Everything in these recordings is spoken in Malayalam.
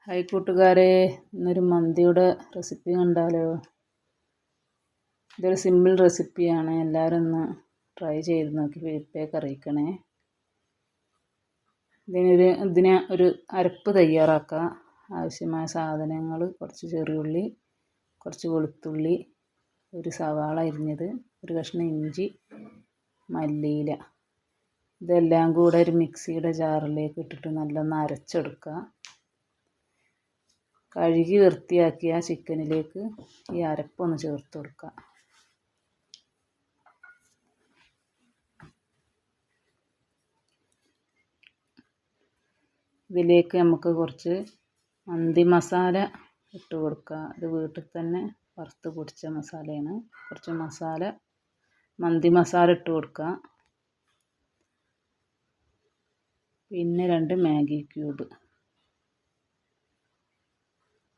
ഹായ് കൂട്ടുകാരെ, ഇന്നൊരു മന്തിയുടെ റെസിപ്പി കണ്ടാലോ? ഇതൊരു സിമ്പിൾ റെസിപ്പിയാണ്. എല്ലാവരും ഒന്ന് ട്രൈ ചെയ്ത് നോക്കി ഫീഡ്ബാക്ക് അറിയിക്കണേ. ഇതിന് ഒരു അരപ്പ് തയ്യാറാക്കാം. ആവശ്യമായ സാധനങ്ങൾ: കുറച്ച് ചെറിയുള്ളി, കുറച്ച് വെളുത്തുള്ളി, ഒരു സവാള അരിഞ്ഞത്, ഒരു കഷ്ണം ഇഞ്ചി, മല്ലിയില. ഇതെല്ലാം കൂടെ ഒരു മിക്സിയുടെ ജാറിലേക്ക് ഇട്ടിട്ട് നല്ലൊന്ന് അരച്ചെടുക്കുക. കഴുകി വൃത്തിയാക്കിയ ചിക്കനിലേക്ക് ഈ അരപ്പൊന്ന് ചേർത്ത് കൊടുക്കുക. ഇതിലേക്ക് നമുക്ക് കുറച്ച് മന്തി മസാല ഇട്ട് കൊടുക്കുക. ഇത് വീട്ടിൽ തന്നെ വറുത്ത് പൊടിച്ച മസാലയാണ്. കുറച്ച് മന്തി മസാല ഇട്ട് കൊടുക്കുക. പിന്നെ 2 മാഗി ക്യൂബ്,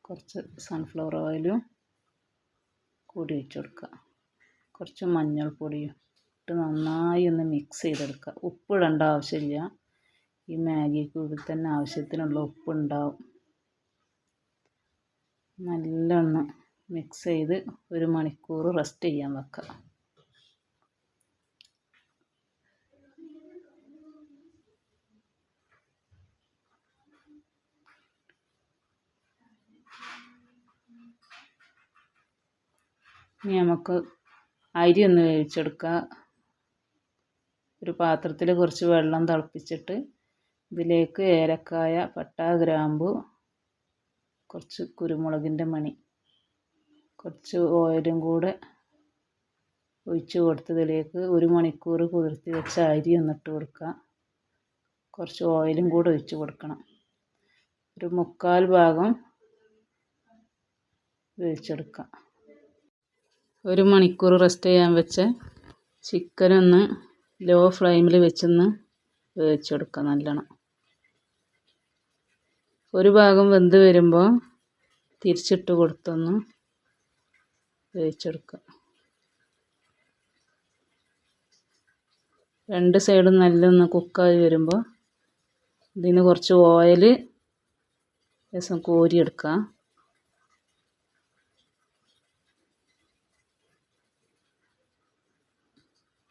കുറച്ച് സൺഫ്ലവർ ഓയിലും കൂടി ഒഴിച്ച് കൊടുക്കുക. കുറച്ച് മഞ്ഞൾപ്പൊടിയും ഇട്ട് നന്നായി ഒന്ന് മിക്സ് ചെയ്തെടുക്കുക. ഉപ്പ് ഇടേണ്ട ആവശ്യമില്ല. ഈ മാഗി ക്യൂബിൽ തന്നെ ആവശ്യത്തിനുള്ള ഉപ്പുണ്ടാവും. നല്ലോണം മിക്സ് ചെയ്ത് 1 മണിക്കൂർ റെസ്റ്റ് ചെയ്യാൻ വെക്കുക. ഇനി നമുക്ക് അരി ഒന്ന് വേവിച്ചെടുക്കുക. ഒരു പാത്രത്തിൽ കുറച്ച് വെള്ളം തിളപ്പിച്ചിട്ട് ഇതിലേക്ക് ഏലക്കായ, പട്ട, ഗ്രാമ്പു, കുറച്ച് കുരുമുളകിൻ്റെ മണി, കുറച്ച് ഓയിലും കൂടെ ഒഴിച്ച് കൊടുത്തതിലേക്ക് 1 മണിക്കൂർ കുതിർത്തി വെച്ച അരി ഒന്നിട്ട് കൊടുക്കുക. കുറച്ച് ഓയിലും കൂടെ ഒഴിച്ച് കൊടുക്കണം. ഒരു 3/4 ഭാഗം വേവിച്ചെടുക്കുക. 1 മണിക്കൂർ റെസ്റ്റ് ചെയ്യാൻ വെച്ച ചിക്കനൊന്ന് ലോ ഫ്ലെയിമിൽ വെച്ചൊന്ന് വേവിച്ചെടുക്കുക. നല്ലോണം ഒരു ഭാഗം വെന്ത് വരുമ്പോൾ തിരിച്ചിട്ട് കൊടുത്തൊന്ന് വേവിച്ചെടുക്കുക. 2 സൈഡും നല്ലൊന്ന് കുക്കായി വരുമ്പോൾ ഇതിന് കുറച്ച് ഓയിൽ കോരിയെടുക്കുക.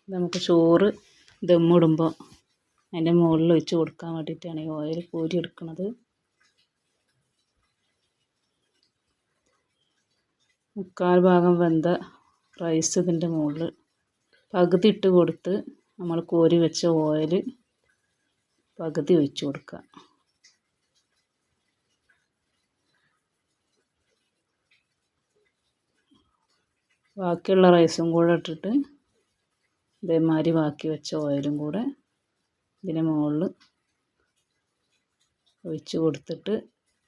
നമുക്ക് ചോറ് ദമ്മിടുമ്പോൾ അതിൻ്റെ മുകളിൽ ഒഴിച്ച് കൊടുക്കാൻ വേണ്ടിയിട്ടാണ് ഈ ഓയിൽ കോരിയെടുക്കുന്നത്. 3/4 ഭാഗം വെന്ത റൈസ് ഇതിൻ്റെ മുകളിൽ പകുതി ഇട്ട് കൊടുത്ത് നമ്മൾ കോരി വെച്ച ഓയിൽ പകുതി ഒഴിച്ച് കൊടുക്കുക. ബാക്കിയുള്ള റൈസും കൂടെ ഇട്ടിട്ട് ഇതേമാതിരി ബാക്കി വെച്ച ഓയിലും കൂടെ ഇതിന് മുകളിൽ ഒഴിച്ച് കൊടുത്തിട്ട്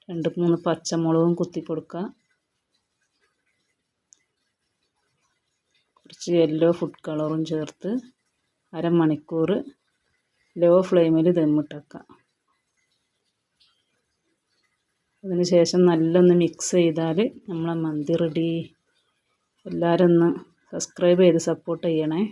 2-3 പച്ചമുളകും കുത്തി കൊടുക്കുക. കുറച്ച് യെല്ലോ ഫുഡ് കളറും ചേർത്ത് 1/2 മണിക്കൂർ ലോ ഫ്ലെയിമിൽ ദമ്മിട്ടേക്കുക. അതിന് ശേഷം നല്ലൊന്ന് മിക്സ് ചെയ്താൽ നമ്മളെ മന്തി റെഡി. എല്ലാവരും ഒന്ന് സബ്സ്ക്രൈബ് ചെയ്ത് സപ്പോർട്ട് ചെയ്യണേ.